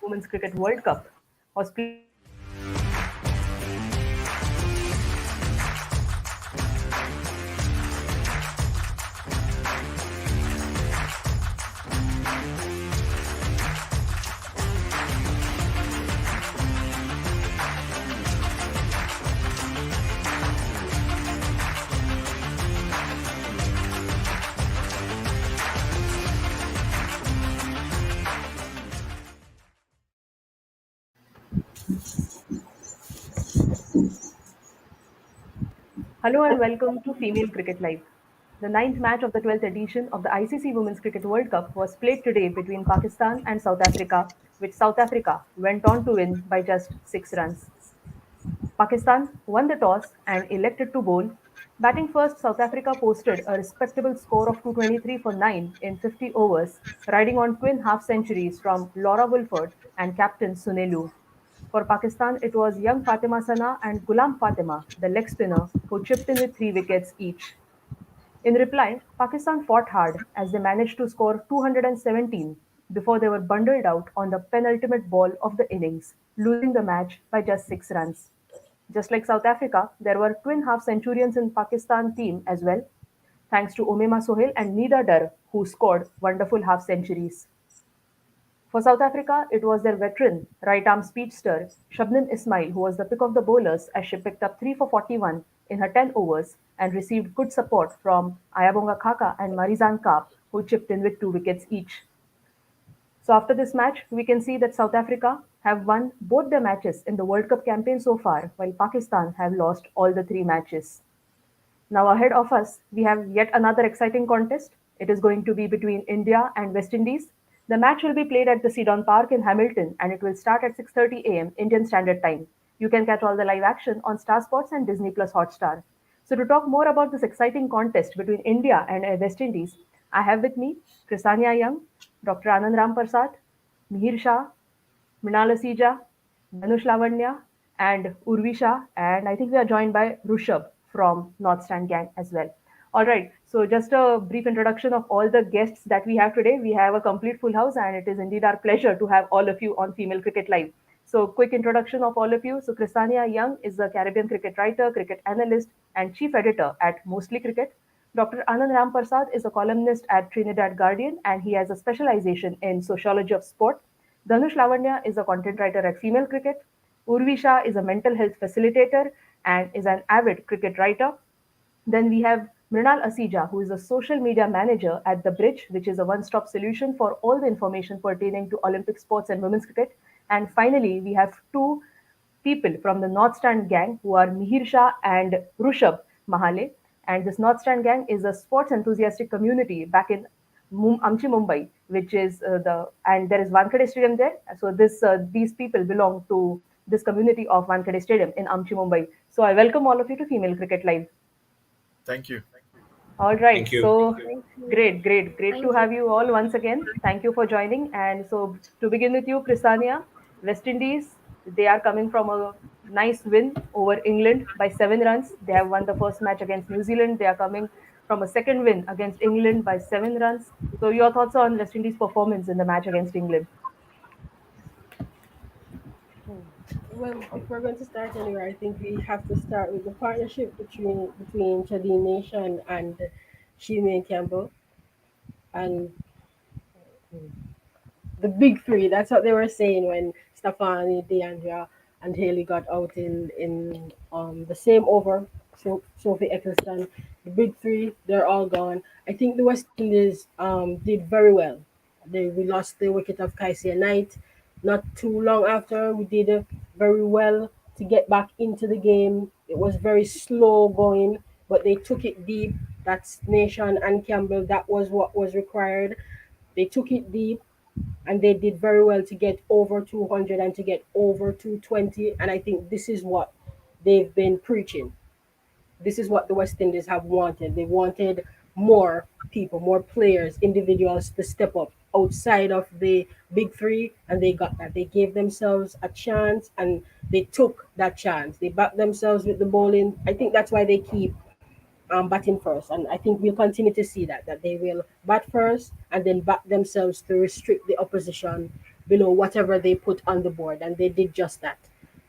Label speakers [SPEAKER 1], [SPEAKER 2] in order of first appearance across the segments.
[SPEAKER 1] Women's Cricket World Cup was played today between Pakistan and South Africa, which South Africa went on to win by just 6 runs. Hello and welcome to Female Cricket Live. The ninth match of the 12th edition of the ICC Women's Cricket World Cup was played today between Pakistan and South Africa, which South Africa went on to win by just 6 runs. Pakistan won the toss and elected to bowl. Batting first, South Africa posted a respectable score of 223 for 9 in 50 overs, riding on twin half centuries from Laura Woolford and captain Sunelu. For Pakistan, it was young Fatima Sana and Ghulam Fatima, the leg spinner, who chipped in with 3 wickets each. In reply, Pakistan fought hard as they managed to score 217 before they were bundled out on the penultimate ball of the innings, losing the match by just 6 runs. Just like South Africa, there were twin half centurions in Pakistan team as well, thanks to OMAIMA Sohail and Nida Dar, who scored wonderful half centuries. For South Africa, it was their veteran right-arm speedster Shabnim Ismail who was the pick of the bowlers as she picked up 3 for 41 in her 10 overs and received good support from Ayabonga Khaka and Marizan Kaap, who chipped in with 2 wickets each. So after this match, we can see that South Africa have won both their matches in the World Cup campaign so far, while Pakistan have lost all the 3 matches. Now ahead of us, we have yet another exciting contest. It is going to be between India and West Indies. The match will be played at the Ceylon Park in Hamilton and it will start at 6:30 a.m. Indian Standard Time. You can catch all the live action on Star Sports and Disney Plus Hotstar. So to talk more about this exciting contest between India and West Indies, I have with me Krisania Young, Dr. Anand Ramprasad, Mihir Shah, Mrinal Asija, Dhanush Lavanya, and Urvisha, and I think we are joined by Rushabh from North Stand Gang as well. All right, so just a brief introduction of all the guests that we have today. We have a complete full house, and it is indeed our pleasure to have all of you on Female Cricket Live. So, quick introduction of all of you. So, Kristania Young is a Caribbean cricket writer, cricket analyst, and chief editor at Mostly Cricket. Dr. Anand Ramprasad is a columnist at Trinidad Guardian, and he has a specialization in sociology of sport. Dhanush Lavanya is a content writer at Female Cricket. Urvi Shah is a mental health facilitator and is an avid cricket writer. Then we have Mrinal Asija, who is a social media manager at The Bridge, which is a one stop solution for all the information pertaining to Olympic sports and women's cricket. And finally, we have two people from the North Stand gang who are Mihir Shah and Rushabh Mahale. And this North Stand gang is a sports enthusiastic community back in Amchi, Mumbai, which is and there is Wankhede Stadium there. So these people belong to this community of Wankhede Stadium in Amchi, Mumbai. So I welcome all of you to Female Cricket Live.
[SPEAKER 2] Thank you.
[SPEAKER 1] All right.
[SPEAKER 3] Thank you.
[SPEAKER 1] So
[SPEAKER 4] Thank you.
[SPEAKER 1] great to
[SPEAKER 4] Thank you.
[SPEAKER 1] have you all once again. Thank you for joining. And so to begin with you, Kristania, West Indies, they are coming from a nice win over England by 7 runs. They have won the first match against New Zealand. They are coming from a second win against England by 7 runs. So your thoughts on West Indies' performance in the match against England?
[SPEAKER 4] Hmm. Well, if we're going to start anywhere, I think we have to start with the partnership between CHEDEAN Nation and SHEMAINE Campbell and the big three. That's what they were saying when Stefani, DeAndrea, and Haley got out in the same over. So Sophie Eccleston, the big three, they're all gone. I think the West Indies did very well. We lost the wicket of Kaisia Knight. Not too long after, we did very well to get back into the game. It was very slow going, but they took it deep. That's Nation and Campbell. That was what was required. They took it deep and they did very well to get over 200 and to get over 220. And I think this is what they've been preaching. This is what the West Indies have wanted. They wanted more people, more players, individuals to step up outside of the big three, and they got that. They gave themselves a chance and they took that chance. They backed themselves with the bowling. I think that's why they keep batting first. And I think we'll continue to see that they will bat first and then back themselves to restrict the opposition below whatever they put on the board, and they did just that.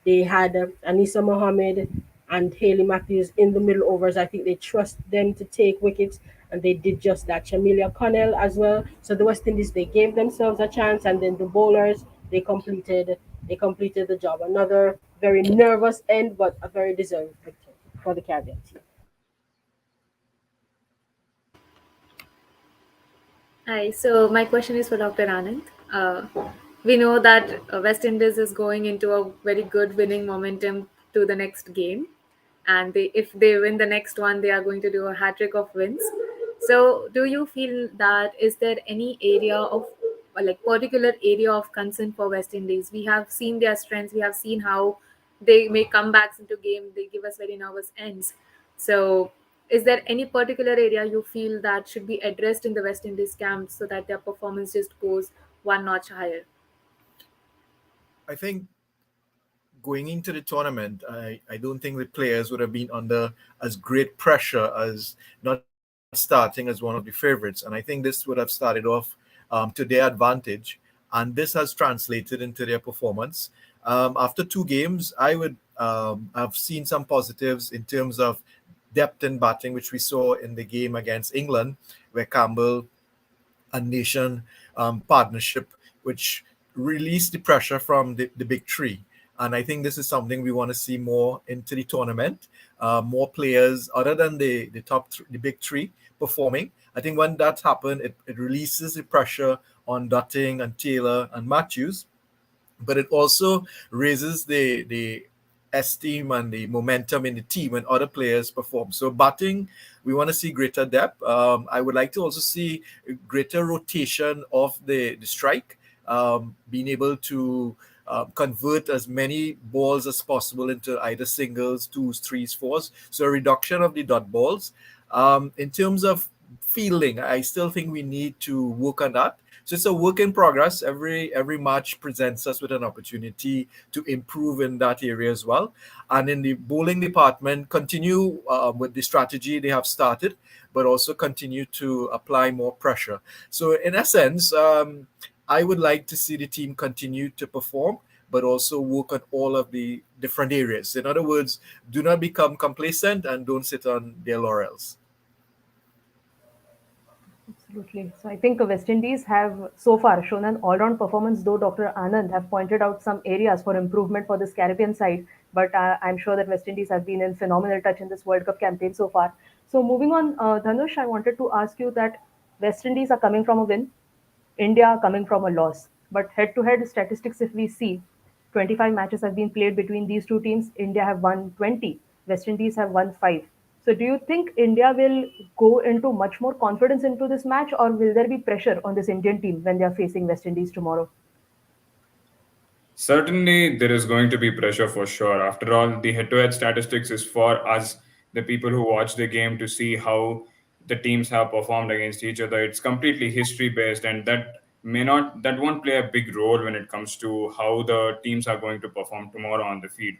[SPEAKER 4] They had Anissa Mohammed and Haley Matthews in the middle overs. I think they trust them to take wickets, and they did just that. Shamilia Connell as well. So the West Indies, they gave themselves a chance, and then the bowlers, they completed the job. Another very nervous end, but a very deserved victory for the Caribbean team.
[SPEAKER 2] Hi, so my question is for Dr. Anand. We know that West Indies is going into a very good winning momentum to the next game, and if they win the next one, they are going to do a hat trick of wins. So, do you feel that is there any area of like particular area of concern for West Indies? We have seen their strengths. We have seen how they make comebacks into game. They give us very nervous ends. So, is there any particular area you feel that should be addressed in the West Indies camp so that their performance just goes one notch higher?
[SPEAKER 3] I think going into the tournament, I don't think the players would have been under as great pressure as not starting as one of the favorites. And I think this would have started off to their advantage. And this has translated into their performance. After two games, I would have seen some positives in terms of depth in batting, which we saw in the game against England, where Campbell and Nation partnership, which released the pressure from the big three. And I think this is something we want to see more into the tournament. More players other than the the big three performing. I think when that happened, it releases the pressure on Dutting and Taylor and Matthews, but it also raises the esteem and the momentum in the team when other players perform. So batting, we want to see greater depth. I would like to also see greater rotation of the strike, being able to convert as many balls as possible into either singles, twos, threes, fours. So a reduction of the dot balls. In terms of fielding, I still think we need to work on that. So it's a work in progress. Every match presents us with an opportunity to improve in that area as well. And in the bowling department, continue with the strategy they have started, but also continue to apply more pressure. So in essence, I would like to see the team continue to perform, but also work on all of the different areas. In other words, do not become complacent and don't sit on their laurels.
[SPEAKER 1] Absolutely. So I think West Indies have so far shown an all-round performance, though Dr. Anand have pointed out some areas for improvement for this Caribbean side. But I'm sure that West Indies have been in phenomenal touch in this World Cup campaign so far. So moving on, Dhanush, I wanted to ask you that West Indies are coming from a win, India coming from a loss. But head-to-head statistics, if we see, 25 matches have been played between these two teams. India have won 20. West Indies have won 5. So do you think India will go into much more confidence into this match, or will there be pressure on this Indian team when they are facing West Indies tomorrow?
[SPEAKER 5] Certainly, there is going to be pressure for sure. After all, the head to head statistics is for us, the people who watch the game, to see how the teams have performed against each other. It's completely history based, and that won't play a big role when it comes to how the teams are going to perform tomorrow on the field.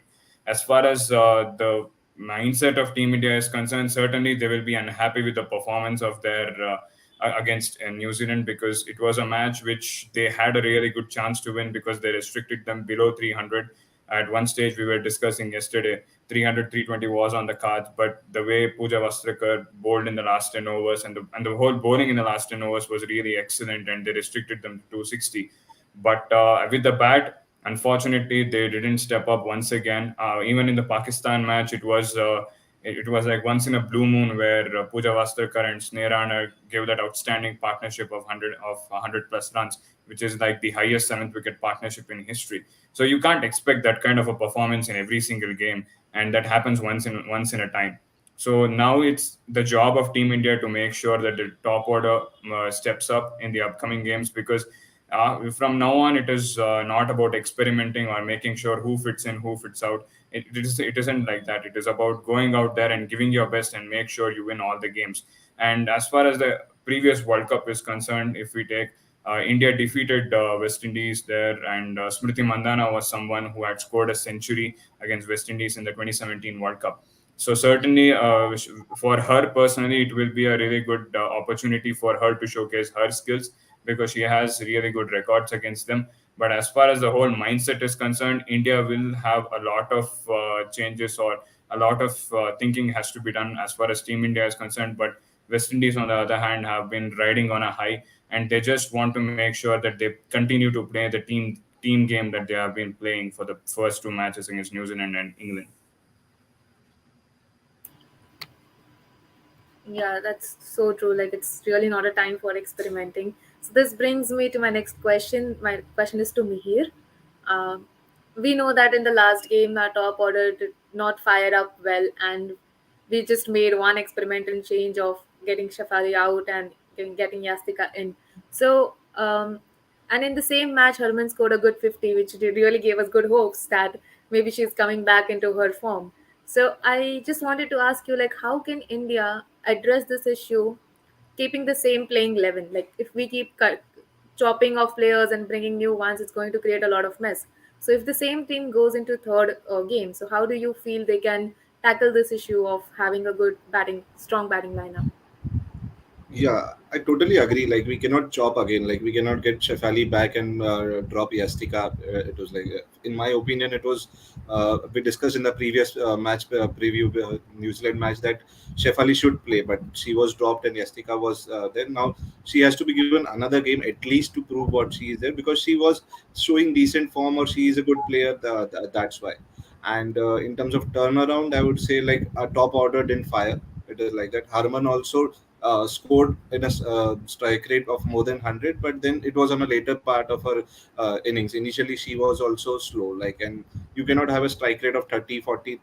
[SPEAKER 5] As far as the mindset of Team India is concerned, certainly they will be unhappy with the performance of their against New Zealand, because it was a match which they had a really good chance to win because they restricted them below 300. At one stage, we were discussing yesterday, 300, 320 was on the cards, but the way Pooja Vastrakar bowled in the last 10 overs and the whole bowling in the last 10 overs was really excellent, and they restricted them to 260. But with the bat, unfortunately, they didn't step up once again. Even in the Pakistan match, it was like once in a blue moon where Pooja Vastarkar and Sneh Rana gave that outstanding partnership of 100 plus runs, which is like the highest seventh wicket partnership in history. So you can't expect that kind of a performance in every single game, and that happens once in a time. So now it's the job of Team India to make sure that the top order steps up in the upcoming games, because from now on, it is not about experimenting or making sure who fits in, who fits out. It isn't like that. It is about going out there and giving your best and make sure you win all the games. And as far as the previous World Cup is concerned, if we take India defeated West Indies there, and Smriti Mandana was someone who had scored a century against West Indies in the 2017 World Cup. So certainly, for her personally, it will be a really good opportunity for her to showcase her skills, because she has really good records against them. But as far as the whole mindset is concerned, India will have a lot of changes, or a lot of thinking has to be done as far as Team India is concerned. But West Indies, on the other hand, have been riding on a high, and they just want to make sure that they continue to play the team game that they have been playing for the first two matches against New Zealand and England.
[SPEAKER 2] Yeah, that's so true. Like, it's really not a time for experimenting. So this brings me to my next question. My question is to Mihir. Um, we know that in the last game, our top order did not fire up well, and we just made one experimental change of getting Shafali out and getting Yastika in. So, and in the same match, Herman scored a good 50, which really gave us good hopes that maybe she's coming back into her form. So I just wanted to ask you, like, how can India address this issue, keeping the same playing 11? Like, if we keep chopping off players and bringing new ones, it's going to create a lot of mess. So if the same team goes into third game, so how do you feel they can tackle this issue of having a good batting, strong batting lineup?
[SPEAKER 6] Yeah, I totally agree. Like we cannot chop again. Like we cannot get Shefali back and drop Yastika. It was like, in my opinion, it was. We discussed in the previous match preview, New Zealand match, that Shefali should play, but she was dropped and Yastika was there. Now she has to be given another game at least to prove what she is there, because she was showing decent form, or she is a good player. That's why. And in terms of turnaround, I would say like our top order didn't fire. It is like that. Harman also scored in a strike rate of more than 100, but then it was on a later part of her innings. Initially she was also slow, like, and you cannot have a strike rate of 30, 40,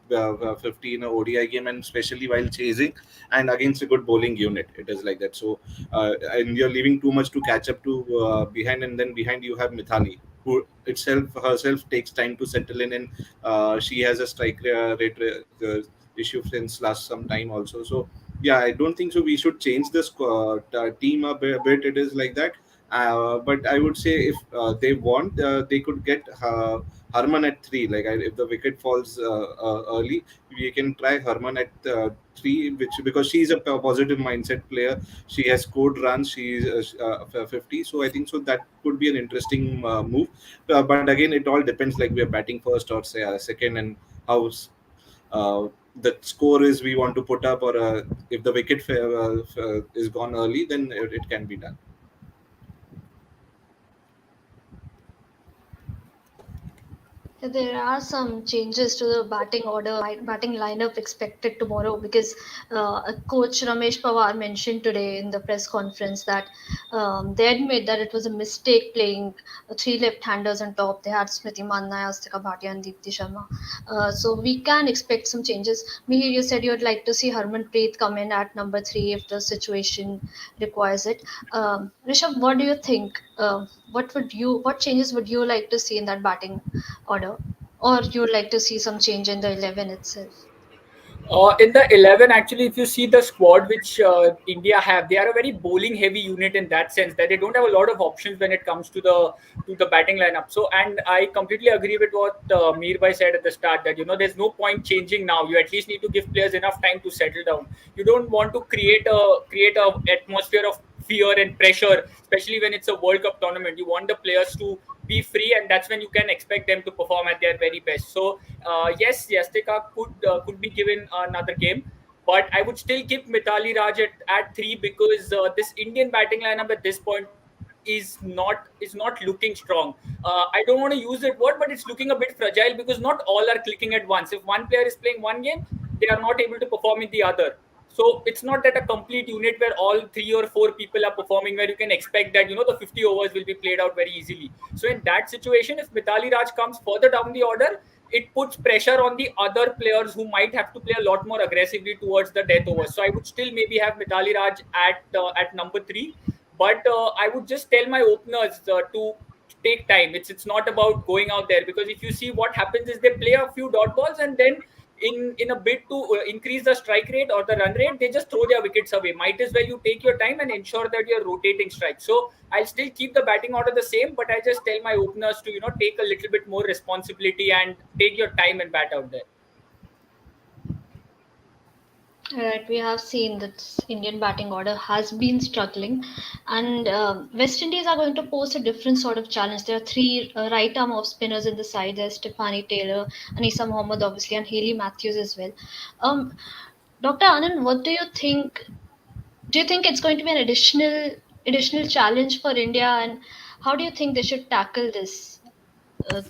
[SPEAKER 6] 50 in a ODI game, and especially while chasing and against a good bowling unit. It is like that. So and you're leaving too much to catch up to behind, and then behind you have Mithali, who itself herself takes time to settle in, and she has a strike rate issue since last some time also. So yeah, I don't think so we should change the team a bit. It is like that. But I would say if they want, they could get Harman at three. Like if the wicket falls early, we can try Harman at three, which, because she's a positive mindset player. She has scored runs. She's 50. So I think so that could be an interesting move. But again, it all depends. Like we are batting first or say second, and how the score is we want to put up, or if the wicket is gone early, then it can be done.
[SPEAKER 7] There are some changes to the batting order, batting lineup expected tomorrow because Coach Ramesh Pawar mentioned today in the press conference that they admit that it was a mistake playing three left-handers on top. They had Smriti Mandna, Astika Bhatia, and Deepti Sharma. So we can expect some changes. Mihir, you said you'd like to see Harmanpreet come in at number three if the situation requires it. Rishabh, what do you think? What changes would you like to see in that batting order, or you'd like to see some change in the 11 itself?
[SPEAKER 8] In the 11, actually, if you see the squad which India have, they are a very bowling heavy unit in that sense that they don't have a lot of options when it comes to the batting lineup. So, and I completely agree with what Meerbhai said at the start, that there's no point changing now. You at least need to give players enough time to settle down. You don't want to create a atmosphere of fear and pressure, especially when it's a World Cup tournament. You want the players to be free, and that's when you can expect them to perform at their very best. So yes, Yastika could be given another game, but I would still keep Mithali Raj at three, because this Indian batting lineup at this point is not looking strong. I don't want to use that word, but it's looking a bit fragile because not all are clicking at once. If one player is playing one game, they are not able to perform in the other. So it's not that a complete unit where all three or four people are performing, where you can expect that the 50 overs will be played out very easily. So in that situation, if Mithali Raj comes further down the order, it puts pressure on the other players who might have to play a lot more aggressively towards the death overs. So I would still maybe have Mithali Raj at number three, but I would just tell my openers to take time. It's not about going out there, because if you see what happens is they play a few dot balls, and then in a bid to increase the strike rate or the run rate, they just throw their wickets away. Might as well you take your time and ensure that you're rotating strikes. So I'll still keep the batting order the same, but I just tell my openers to take a little bit more responsibility and take your time and bat out there.
[SPEAKER 7] Right, we have seen that Indian batting order has been struggling, and West Indies are going to pose a different sort of challenge. There are three right arm off spinners in the side. There's Stephanie Taylor, Anisa Mohammed, obviously, and Haley Matthews as well. Um, Dr. Anand, what do you think? Do you think it's going to be an additional challenge for India, and how do you think they should tackle this uh,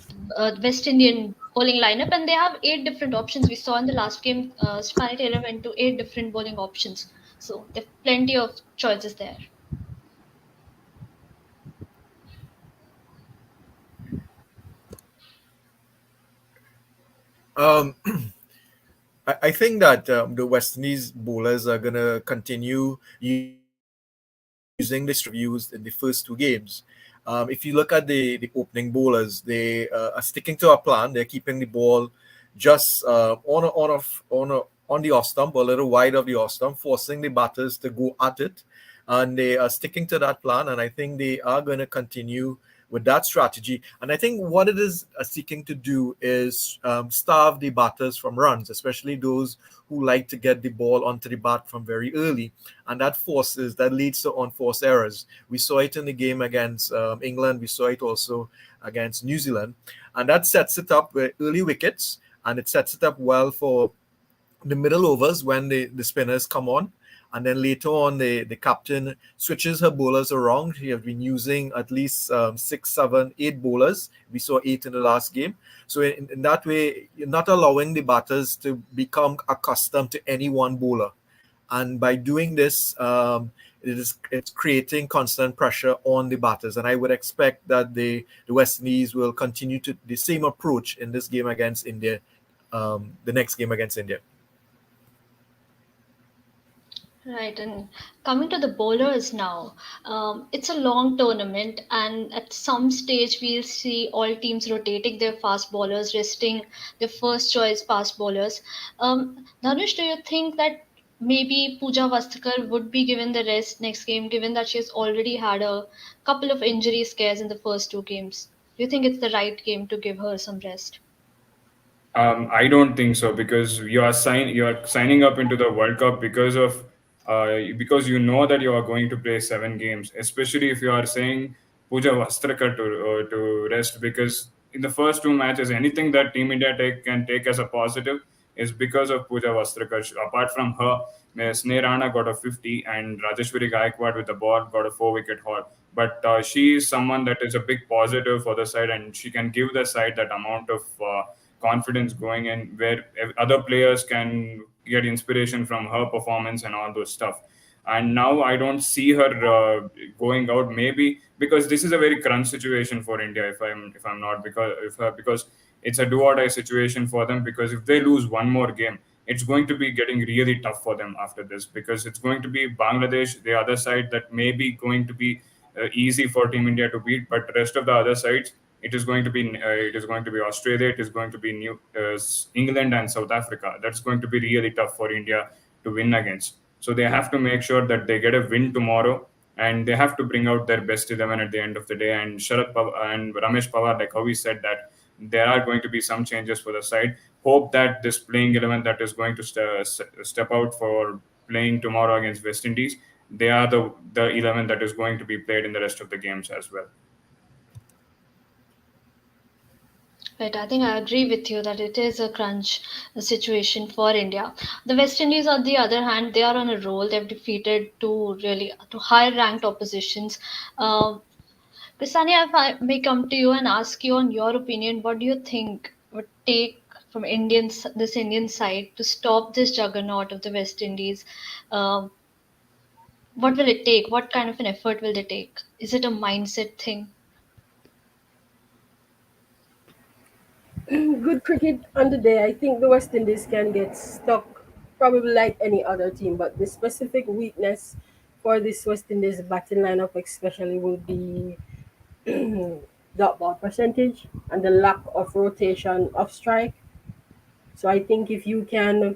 [SPEAKER 7] West Indian bowling lineup? And they have eight different options. We saw in the last game, Stephanie Taylor went to eight different bowling options, so there's plenty of choices there.
[SPEAKER 3] Um, I think that the West Indies bowlers are going to continue using the strategy that they've used in the first two games. If you look at the opening bowlers, they are sticking to a plan. They're keeping the ball just on the off stump, a little wide of the off stump, forcing the batters to go at it. And they are sticking to that plan. And I think they are going to continue with that strategy. And I think what it is seeking to do is starve the batters from runs, especially those who like to get the ball onto the bat from very early. And that leads to unforced errors. We saw it in the game against England. We saw it also against New Zealand. And that sets it up with early wickets, and it sets it up well for the middle overs when the spinners come on. And then later on, the captain switches her bowlers around. She has been using at least 6, 7, 8 bowlers. We saw 8 in the last game. So in that way, you're not allowing the batters to become accustomed to any one bowler. And by doing this, it's creating constant pressure on the batters. And I would expect that the West Indies will continue to the same approach in this game against India, the next game against India.
[SPEAKER 7] Right, and coming to the bowlers now, it's a long tournament, and at some stage we'll see all teams rotating their fast bowlers, resting their first choice fast bowlers. Dhanush, do you think that maybe Pooja Vastakar would be given the rest next game, given that she has already had a couple of injury scares in the first two games? Do you think it's the right game to give her some rest?
[SPEAKER 5] I don't think so because you are signing up into the World Cup because you know that you are going to play 7 games. Especially if you are saying Pooja Vastraka to rest, because in the first 2 matches, anything that Team India can take as a positive is because of Pooja Vastraka. Apart from her, Sneh Rana got a 50 and Rajeshwari Gaikwad with the ball got a 4 wicket haul. But she is someone that is a big positive for the side, and she can give the side that amount of confidence going in where other players can get inspiration from her performance and all those stuff. And now I don't see her going out, maybe because this is a very crunch situation for India, if I'm not, because it's a do or die situation for them, because if they lose one more game, it's going to be getting really tough for them after this, because it's going to be Bangladesh, the other side, that may be going to be easy for Team India to beat, but the rest of the other sides, it is going to be Australia, it is going to be England and South Africa. That's going to be really tough for India to win against. So they have to make sure that they get a win tomorrow, and they have to bring out their best 11 at the end of the day. And Sharad Pawar and Ramesh Pawar, like how we said, that there are going to be some changes for the side. Hope that this playing 11 that is going to step out for playing tomorrow against West Indies, they are the 11 that is going to be played in the rest of the games as well.
[SPEAKER 7] Right, I think I agree with you that it is a crunch situation for India. The West Indies, on the other hand, they are on a roll. They've defeated two higher ranked oppositions. Pisania, if I may come to you and ask you on your opinion, what do you think would take from this Indian side to stop this juggernaut of the West Indies? Um what will it take? What kind of an effort will they take? Is it a mindset thing?
[SPEAKER 4] Good cricket on the day. I think the West Indies can get stuck, probably like any other team. But the specific weakness for this West Indies batting lineup, especially, will be dot ball percentage and the lack of rotation of strike. So I think if you can,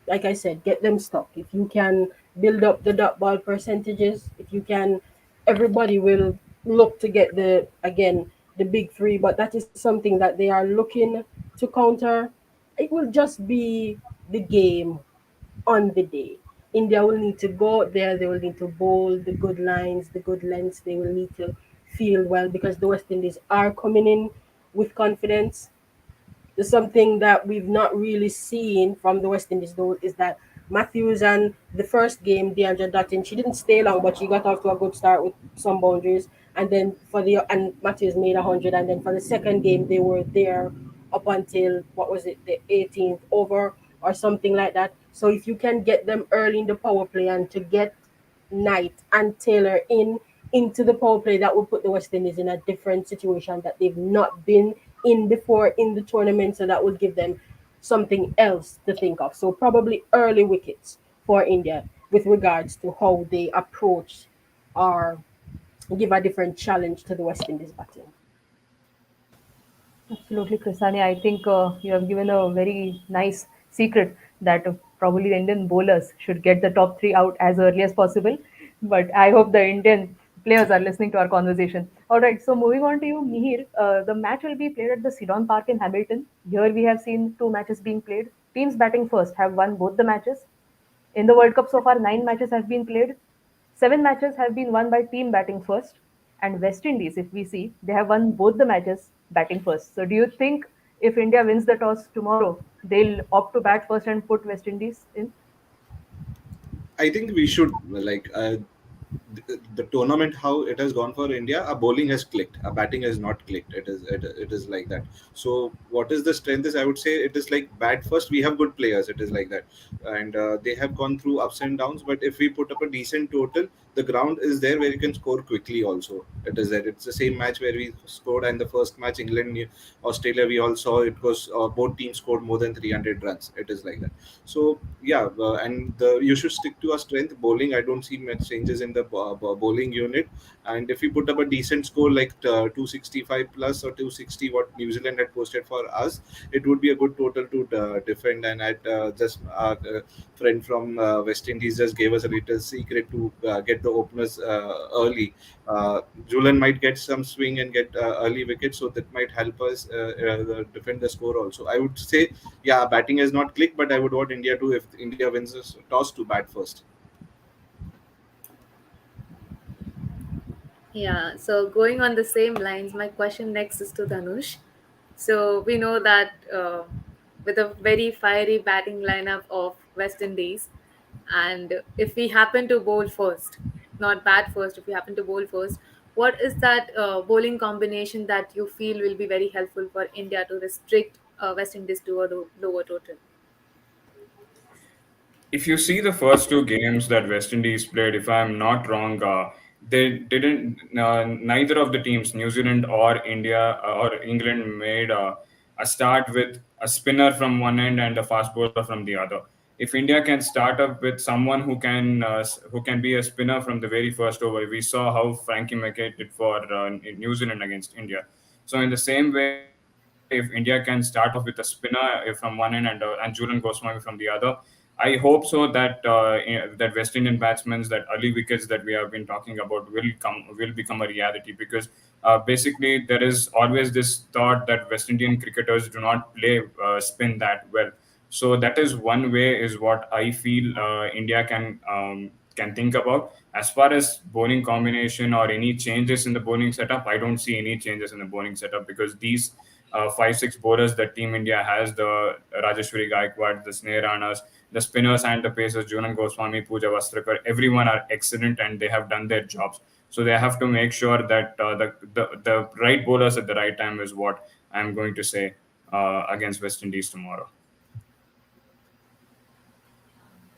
[SPEAKER 4] like I said, get them stuck. If you can build up the dot ball percentages, if you can, everybody will look to get the big three. But that is something that they are looking to counter. It will just be the game on the day. India will need to go out there, they will need to bowl the good lines, the good lengths, they will need to field well because the West Indies are coming in with confidence. There's something that we've not really seen from the West Indies though is that Matthews and the first game, DeAndre Dutton, she didn't stay long, but she got off to a good start with some boundaries. And then and Matthews made 100, and then for the second game they were there up until what was it, the 18th over or something like that. So if you can get them early in the power play and to get Knight and Taylor into the power play, that will put the West Indies in a different situation that they've not been in before in the tournament. So that will give them something else to think of. So probably early wickets for India with regards to how they approach or give a different challenge to the West Indies batting.
[SPEAKER 1] Absolutely, Krisani. I think you have given a very nice secret that probably the Indian bowlers should get the top three out as early as possible. But I hope the Indian players are listening to our conversation. All right, so moving on to you, Mihir. The match will be played at the Sidon Park in Hamilton. Here we have seen two matches being played. Teams batting first have won both the matches. In the World Cup so far, 9 matches have been played. 7 matches have been won by team batting first. And West Indies, if we see, they have won both the matches batting first. So, do you think if India wins the toss tomorrow, they'll opt to bat first and put West Indies in?
[SPEAKER 6] I think we should the tournament how it has gone for India. Our bowling has clicked, our batting has not clicked. It is like that. So what is the strength is I would say it is like bat first. We have good players. It is like that, and they have gone through ups and downs. But if we put up a decent total, the ground is there where you can score quickly. Also, it is there. It's the same match where we scored, and the first match England Australia we all saw it was both teams scored more than 300 runs. It is like that. So yeah, you should stick to our strength bowling. I don't see much changes in the bowling unit, and if we put up a decent score like 265 plus or 260 what New Zealand had posted for us, it would be a good total to defend. And at just our friend from West Indies just gave us a little secret to get the openers early. Julian might get some swing and get early wickets, so that might help us defend the score also. I would say, yeah, batting has not clicked, but I would want India to, if India wins this toss, to bat first.
[SPEAKER 2] Yeah, so going on the same lines, my question next is to Dhanush. So we know that with a very fiery batting lineup of West Indies, and if we happen to bowl first, not bat first, if we happen to bowl first, what is that bowling combination that you feel will be very helpful for India to restrict West Indies to a lower total?
[SPEAKER 5] If you see the first two games that West Indies played, if I'm not wrong, they didn't. Neither of the teams, New Zealand or India or England, made a start with a spinner from one end and a fast bowler from the other. If India can start up with someone who can be a spinner from the very first over, we saw how Frankie McKay did for New Zealand against India. So in the same way, if India can start off with a spinner from one end and Julian Goswami from the other, I hope so that that West Indian batsmen, that early wickets that we have been talking about, will become a reality, because basically there is always this thought that West Indian cricketers do not play spin that well. So that is one way is what I feel India can think about. As far as bowling combination or any changes in the bowling setup, I don't see any changes in the bowling setup, because these 5-6 bowlers that Team India has, the Rajeshwari Gaikwad, the Sneh Ranas, the spinners and the pacers, Junan Goswami, Pooja Vastrakar, everyone are excellent and they have done their jobs. So they have to make sure that the right bowlers at the right time is what I'm going to say against West Indies tomorrow.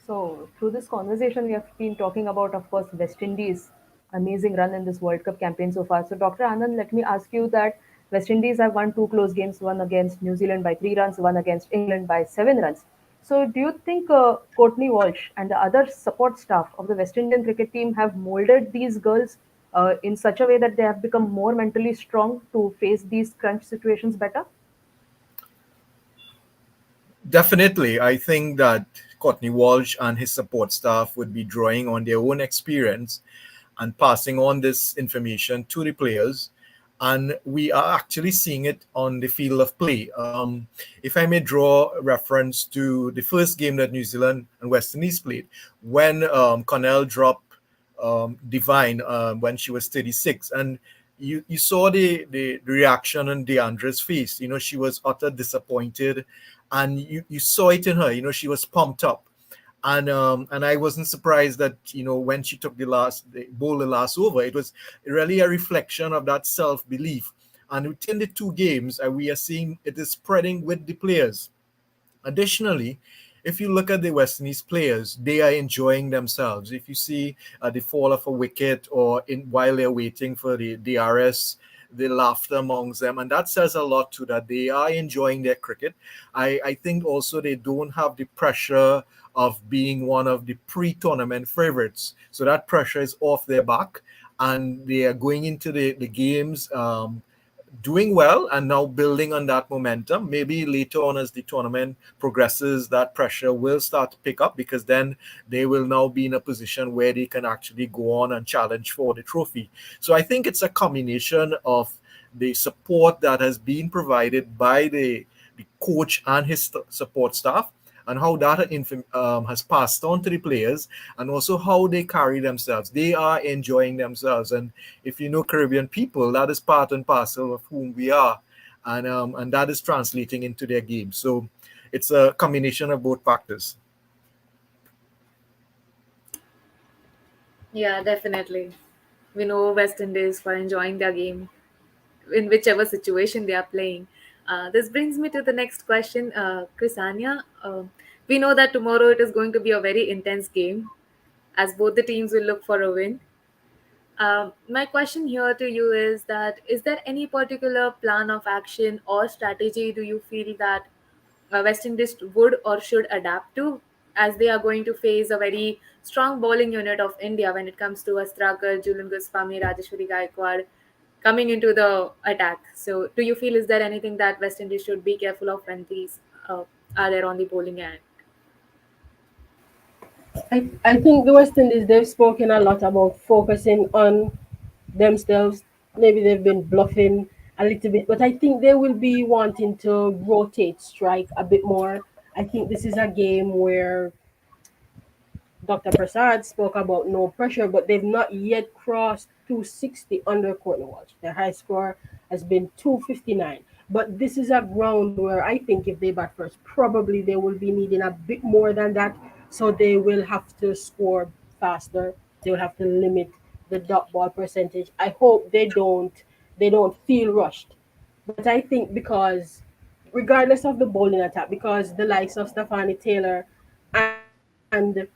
[SPEAKER 1] So, through this conversation, we have been talking about, of course, West Indies' amazing run in this World Cup campaign so far. So, Dr. Anand, let me ask you that West Indies have won two close games, one against New Zealand by 3 runs, one against England by 7 runs. So, do you think Courtney Walsh and the other support staff of the West Indian cricket team have molded these girls in such a way that they have become more mentally strong to face these crunch situations better?
[SPEAKER 3] Definitely, I think that Courtney Walsh and his support staff would be drawing on their own experience and passing on this information to the players. and we are actually seeing it on the field of play. If I may draw reference to the first game that New Zealand and West Indies played, when Cornell dropped Divine when she was 36, and you saw the reaction on Deandra's face. You know, she was utter disappointed, and you saw it in her. You know, she was pumped up, and I wasn't surprised that, you know, when she took the last over, it was really a reflection of that self belief. And within the two games, we are seeing it is spreading with the players. Additionally, if you look at the West Indies players, they are enjoying themselves. If you see the fall of a wicket, or while they're waiting for the DRS, the laughter amongst them, and that says a lot to that they are enjoying their cricket. I think also they don't have the pressure of being one of the pre-tournament favorites, so that pressure is off their back, and they are going into the games doing well and now building on that momentum. Maybe later on, as the tournament progresses, that pressure will start to pick up, because then they will now be in a position where they can actually go on and challenge for the trophy. So I think it's a combination of the support that has been provided by the coach and his support staff, and how that has passed on to the players, and also how they carry themselves. They are enjoying themselves, and if you know Caribbean people, that is part and parcel of whom we are, and that is translating into their game. So it's a combination of both factors.
[SPEAKER 2] Yeah, definitely. We know West Indies for enjoying their game in whichever situation they are playing. This brings me to the next question, Chrisania. We know that tomorrow it is going to be a very intense game, as both the teams will look for a win. My question here to you is that, is there any particular plan of action or strategy do you feel that West Indies would or should adapt to, as they are going to face a very strong bowling unit of India when it comes to Astrakar, Julian Goswami, Rajeshwari Gaikwad coming into the attack? So, do you feel, is there anything that West Indies should be careful of when these are there on the bowling end?
[SPEAKER 4] I think the West Indies, they've spoken a lot about focusing on themselves. Maybe they've been bluffing a little bit, but I think they will be wanting to rotate strike a bit more. I think this is a game where Dr. Prasad spoke about no pressure, but they've not yet crossed 260 under Courtney Walsh. Their high score has been 259. But this is a ground where I think if they bat first, probably they will be needing a bit more than that. So they will have to score faster. They will have to limit the dot ball percentage. I hope they don't feel rushed. But I think because regardless of the bowling attack, because the likes of Stefani Taylor and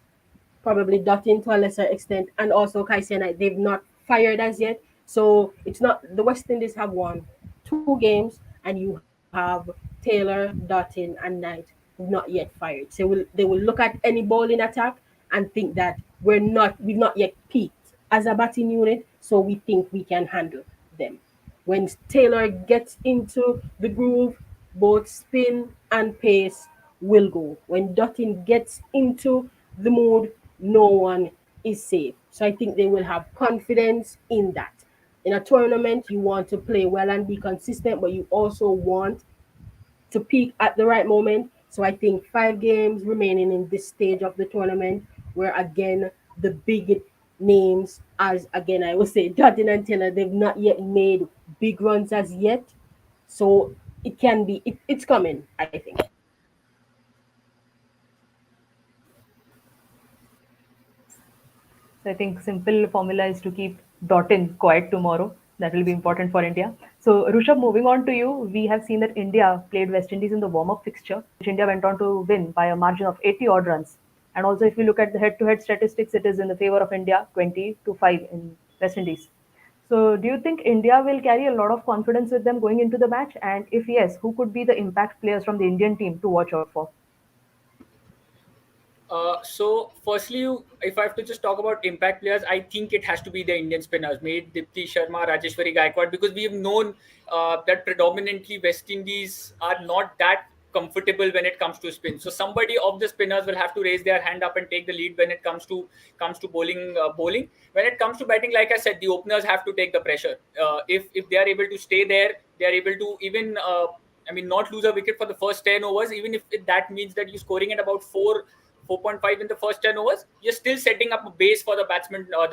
[SPEAKER 4] probably Dottin to a lesser extent, and also Kaisi Knight, they've not fired as yet. So it's not, the West Indies have won two games, and you have Taylor, Dottin, and Knight who've not yet fired. So they will look at any bowling attack and think that we've not yet peaked as a batting unit, so we think we can handle them. When Taylor gets into the groove, both spin and pace will go. When Dottin gets into the mood, no one is safe. So I think they will have confidence in that. In a tournament, you want to play well and be consistent, but you also want to peak at the right moment. So I think 5 games remaining in this stage of the tournament, where again the big names, as again I will say, Dutton and Taylor, they've not yet made big runs as yet. So it's coming, I think.
[SPEAKER 1] So I think simple formula is to keep Dottin quiet tomorrow. That will be important for India. So Rushabh, moving on to you, we have seen that India played West Indies in the warm-up fixture, which India went on to win by a margin of 80 odd runs. And also, if you look at the head-to-head statistics, it is in the favor of India, 20 to 5 in West Indies. So, do you think India will carry a lot of confidence with them going into the match? And if yes, who could be the impact players from the Indian team to watch out for?
[SPEAKER 8] So, firstly, if I have to just talk about impact players, I think it has to be the Indian spinners, made Dipti Sharma, Rajeshwari Gaikwad, because we have known that predominantly West Indies are not that comfortable when it comes to spin. So somebody of the spinners will have to raise their hand up and take the lead when it comes to bowling. When it comes to batting, like I said, the openers have to take the pressure. If they are able to stay there, they are able to even not lose a wicket for the first 10 overs, even if that means that you're scoring at about 4.5 in the first 10 overs, you're still setting up a base for the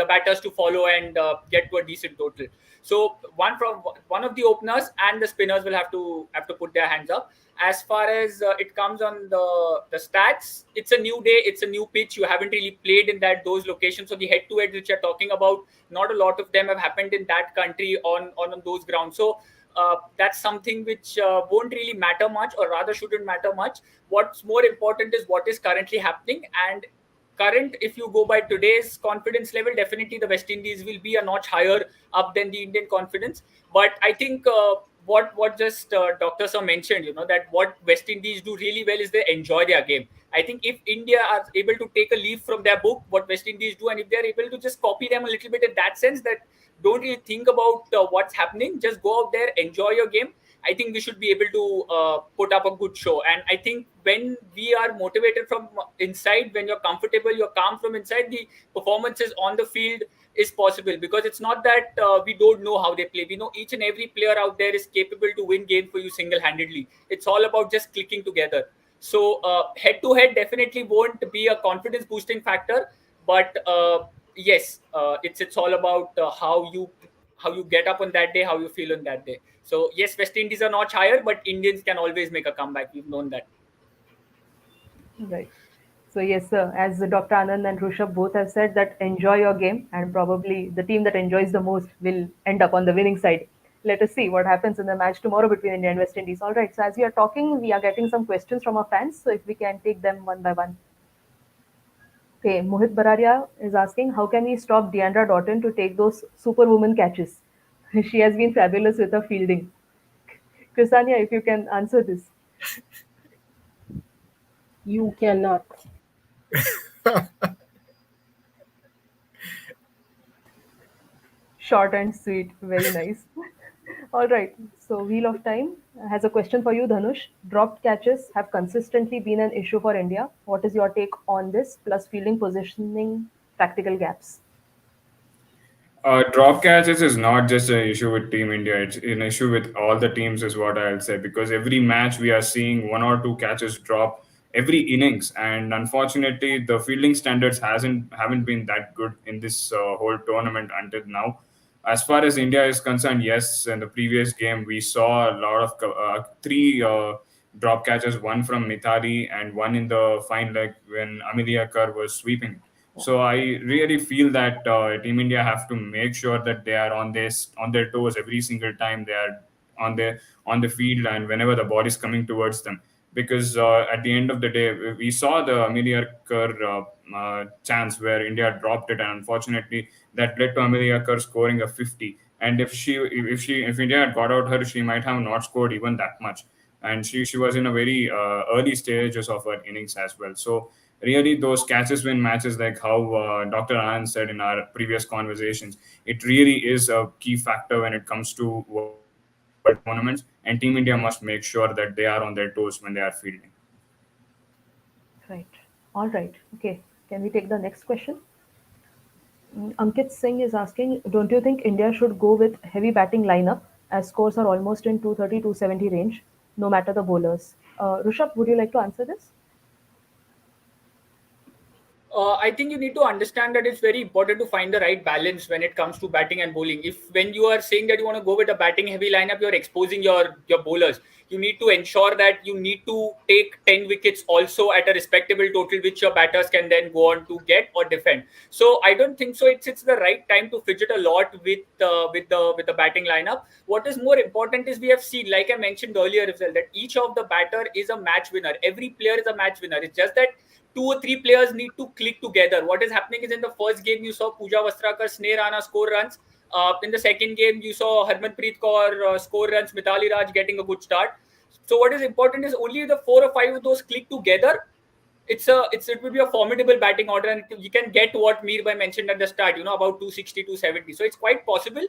[SPEAKER 8] batters to follow and get to a decent total. So one of the openers and the spinners will have to put their hands up. As far as it comes on the stats, it's a new day, it's a new pitch. You haven't really played in those locations. So the head-to-head which you're talking about, not a lot of them have happened in that country on those grounds. So that's something which won't really matter much, or rather shouldn't matter much. What's more important is what is currently happening. And if you go by today's confidence level, definitely the West Indies will be a notch higher up than the Indian confidence. But I think what just Dr. Sir mentioned, that what West Indies do really well is they enjoy their game. I think if India are able to take a leaf from their book, what West Indies do, and if they're able to just copy them a little bit in that sense, that don't really think about what's happening, just go out there, enjoy your game, I think we should be able to put up a good show. And I think when we are motivated from inside, when you're comfortable, you're calm from inside, the performances on the field is possible, because it's not that we don't know how they play. We know each and every player out there is capable to win game for you single-handedly. It's all about just clicking together. So head-to-head definitely won't be a confidence-boosting factor, but yes, it's all about how you get up on that day, how you feel on that day. So yes, West Indies are notch higher, but Indians can always make a comeback. We've known that.
[SPEAKER 1] Right. So yes, sir, as Dr. Anand and Rushabh both have said, that enjoy your game, and probably the team that enjoys the most will end up on the winning side. Let us see what happens in the match tomorrow between India and West Indies. All right. So as we are talking, we are getting some questions from our fans. So if we can take them one by one. Okay, Mohit Bararia is asking, how can we stop Deandra Doughton to take those superwoman catches? She has been fabulous with her fielding. Krisania, if you can answer this.
[SPEAKER 4] You cannot.
[SPEAKER 1] Short and sweet, very nice. All right, so Wheel of Time has a question for you, Dhanush. Dropped catches have consistently been an issue for India. What is your take on this, plus fielding positioning practical gaps?
[SPEAKER 5] Drop catches is not just an issue with Team India; it's an issue with all the teams, is what I'll say. Because every match we are seeing one or two catches drop every innings, and unfortunately, the fielding standards haven't been that good in this whole tournament until now. As far as India is concerned, yes, in the previous game we saw a lot of three drop catches, one from Mithali and one in the fine leg when Amelia Kerr was sweeping. So I really feel that Team India have to make sure that they are on their toes every single time they are on the field, and whenever the ball is coming towards them. Because at the end of the day, we saw the Amelia Kerr chance where India dropped it, and unfortunately that led to Amelia Kerr scoring a 50. And if India had got out her, she might have not scored even that much. And she was in a very early stages of her innings as well. So really, those catches win matches, like how Dr. Anand said in our previous conversations. It really is a key factor when it comes to world tournaments, and Team India must make sure that they are on their toes when they are fielding.
[SPEAKER 1] Right. All right. Okay. Can we take the next question? Ankit Singh is asking, don't you think India should go with heavy batting lineup, as scores are almost in 230, 270 range, no matter the bowlers? Rushabh, would you like to answer this?
[SPEAKER 8] I think you need to understand that it's very important to find the right balance when it comes to batting and bowling. If when you are saying that you want to go with a batting heavy lineup, you're exposing your bowlers. You need to ensure that you need to take 10 wickets also at a respectable total, which your batters can then go on to get or defend. So I don't think so. It's the right time to fidget a lot with the batting lineup. What is more important is we have seen, like I mentioned earlier as well, that each of the batter is a match winner. Every player is a match winner. It's just that two or three players need to click together. What is happening is in the first game, you saw Pooja Vastrakar snare Rana score runs. In the second game, you saw HARMANPREET Kaur score runs, MITHALI Raj getting a good start. So what is important is only the 4 or 5 of those click together. It will be a formidable batting order, and you can get what Mirbai mentioned at the start, about 260, 270. So it's quite possible.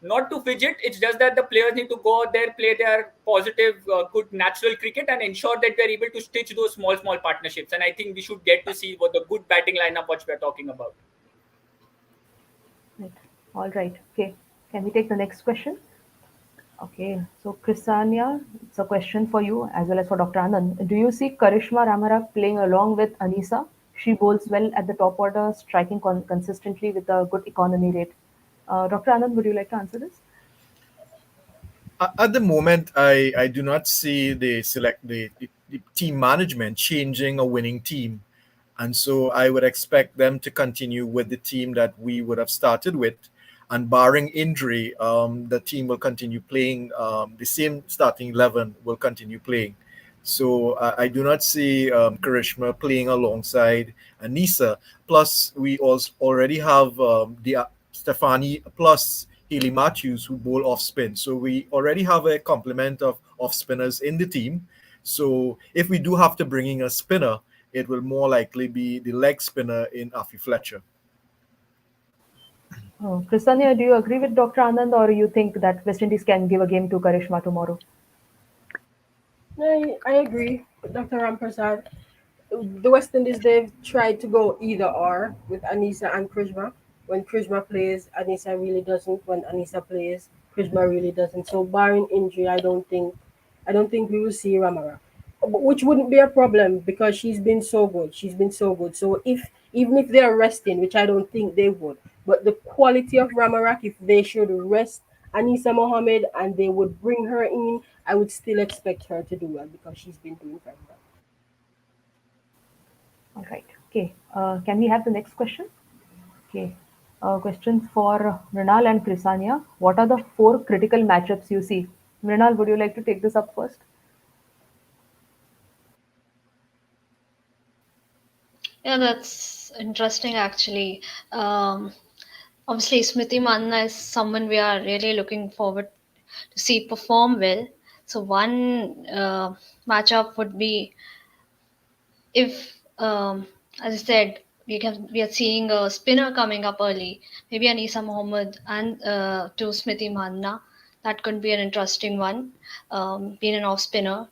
[SPEAKER 8] not to fidget. It's just that the players need to go out there, play their positive, good, natural cricket, and ensure that they're able to stitch those small partnerships. And I think we should get to see what the good batting lineup which we're talking about.
[SPEAKER 1] Right. All right. Okay. Can we take the next question? Okay. So, Krisania, it's a question for you as well as for Dr. Anand. Do you see Karishma Ramarak playing along with Anisa? She bowls well at the top order, striking consistently with a good economy rate. Dr. Anand, would you like to answer this?
[SPEAKER 3] At the moment, I do not see the team management changing a winning team, and so I would expect them to continue with the team that we would have started with, and barring injury, the team will continue playing. The same starting 11 will continue playing. So I do not see Karishma playing alongside Anissa. Plus, we also already have the Stefani plus Haley Matthews who bowl off spin. So we already have a complement of off spinners in the team. So if we do have to bring in a spinner, it will more likely be the leg spinner in Afi Fletcher.
[SPEAKER 1] Krisania, do you agree with Dr. Anand, or you think that West Indies can give a game to Karishma tomorrow?
[SPEAKER 4] I agree with Dr. Ramprasad. The West Indies, they've tried to go either or with Anisa and Krishma. When Krishma plays, Anisa really doesn't. When Anisa plays, Krishma really doesn't. So barring injury, I don't think we will see Ramara, which wouldn't be a problem because she's been so good. She's been so good. So if even if they're resting, which I don't think they would, but the quality of Ramarak, if they should rest Anisa Mohammed and they would bring her in, I would still expect her to do well because she's been doing very well.
[SPEAKER 1] All right. Okay. Can we have the next question? Okay. Question for Mrinal and Krisania. What are the four critical matchups you see? Mrinal, would you like to take this up first?
[SPEAKER 7] Yeah, that's interesting actually. Um, Obviously, Smriti Manna is someone we are really looking forward to see perform well. So one matchup would be if, as I said, we are seeing a spinner coming up early, maybe Anisa Mohammed and to Smriti Manna. That could be an interesting one, being an off spinner.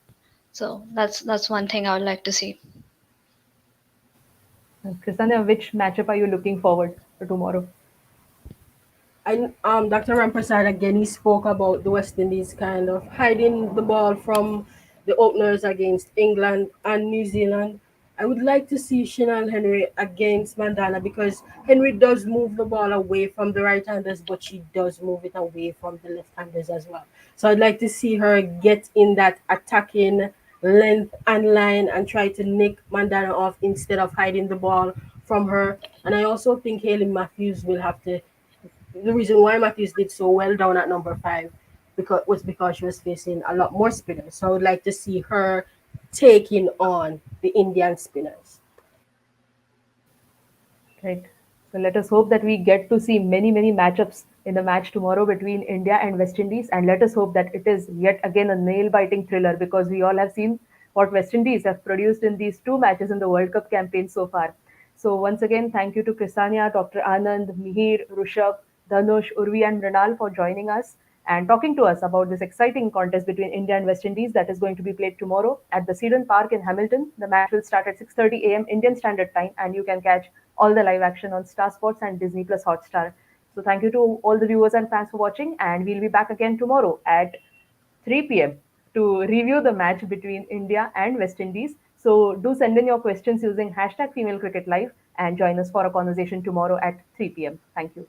[SPEAKER 7] So that's one thing I would like to see.
[SPEAKER 1] Krisania, which matchup are you looking forward for tomorrow?
[SPEAKER 4] Dr. Ramprasad again, he spoke about the West Indies kind of hiding the ball from the openers against England and New Zealand. I would like to see Shinal Henry against Mandana because Henry does move the ball away from the right-handers, but she does move it away from the left-handers as well. So I'd like to see her get in that attacking length and line and try to nick Mandana off instead of hiding the ball from her. And I also think Haley Matthews will have to, the reason why Matthews did so well down at number 5 because she was facing a lot more spinners. So I would like to see her taking on the Indian spinners.
[SPEAKER 1] Right. So let us hope that we get to see many, many matchups in the match tomorrow between India and West Indies. And let us hope that it is yet again a nail biting thriller because we all have seen what West Indies have produced in these two matches in the World Cup campaign so far. So, once again, thank you to Krisania, Dr. Anand, Mihir, Rushabh, Dhanush, Urvi, and Mrinal for joining us and talking to us about this exciting contest between India and West Indies that is going to be played tomorrow at the Cedon Park in Hamilton. The match will start at 6:30 a.m. Indian Standard Time, and you can catch all the live action on Star Sports and Disney Plus Hotstar. So thank you to all the viewers and fans for watching, and we'll be back again tomorrow at 3 p.m. to review the match between India and West Indies. So do send in your questions using hashtag Female Cricket Live and join us for a conversation tomorrow at 3 p.m. Thank you.